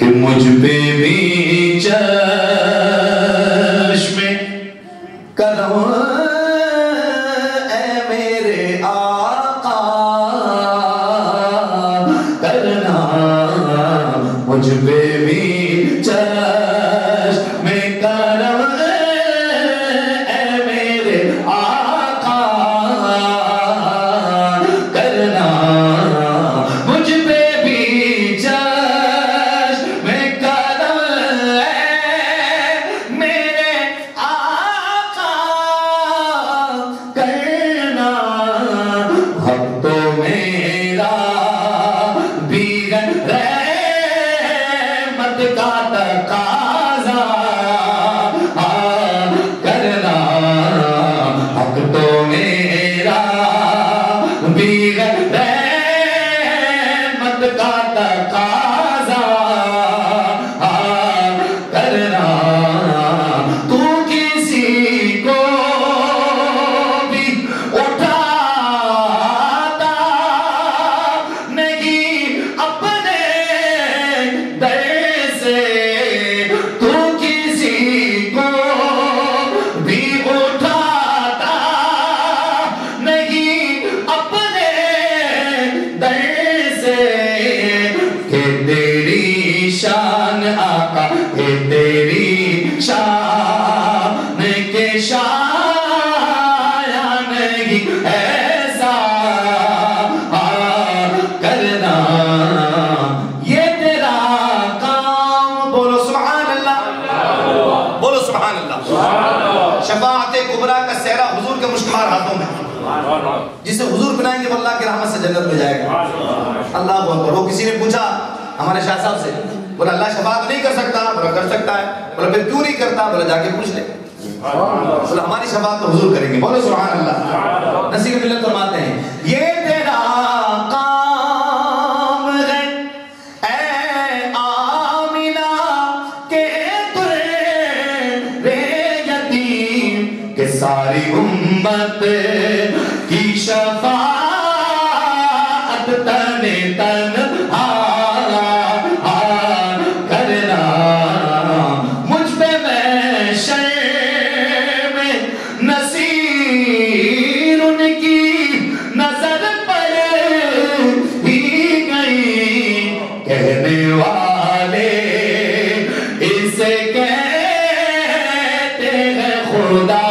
कि मुझ पे भी चश्मे करम ऐ मेरे आका करना, मुझ पे भी चश्मे करम ऐ मेरे आका करना, मुझ पे भी चश्मे करम ऐ मेरे आका करना। हक तो मेरा भी रहमत का तकाज़ा करना, हक तो मेरा भी रहमत का तकाज़ा करना। तू किसी को भी उठाता नहीं अपने दर से, तू किसी को भी उठाता नहीं अपने दर से। कि तेरी शान आका, कि तेरी शान के शाया नहीं ऐसा करना। ये तेरा काम, बोलो सुभान अल्लाह, बोलो सुभान अल्लाह। शफाअत कुबरा का सेहरा हुजूर के मुश्तमार हाथों में, जिसे हुजूर बनाएंगे वो अल्लाह की रहमत से जन्नत में जाएगा। अल्लाह अकबर। वो किसी ने पूछा हमारे शाह साहब से, बोला अल्लाह शफाअत नहीं कर सकता? बोला कर सकता है। बोला फिर क्यों नहीं करता? बोला जाके पूछ ले। बोला हमारी शफाअत तो हुजूर करेंगे। बोलो सुभान अल्लाह। नसीब मिल्लत फरमाते हैं ये तेरा काम है ऐ आमिना के तुरे यतीम, के सारी उम्मत की शफाअत तने तन्हा करना। मुझ पे महशर में नसीर उनकी नजर पड़ ही गई, कहने वाले इसे कहते हैं खुदा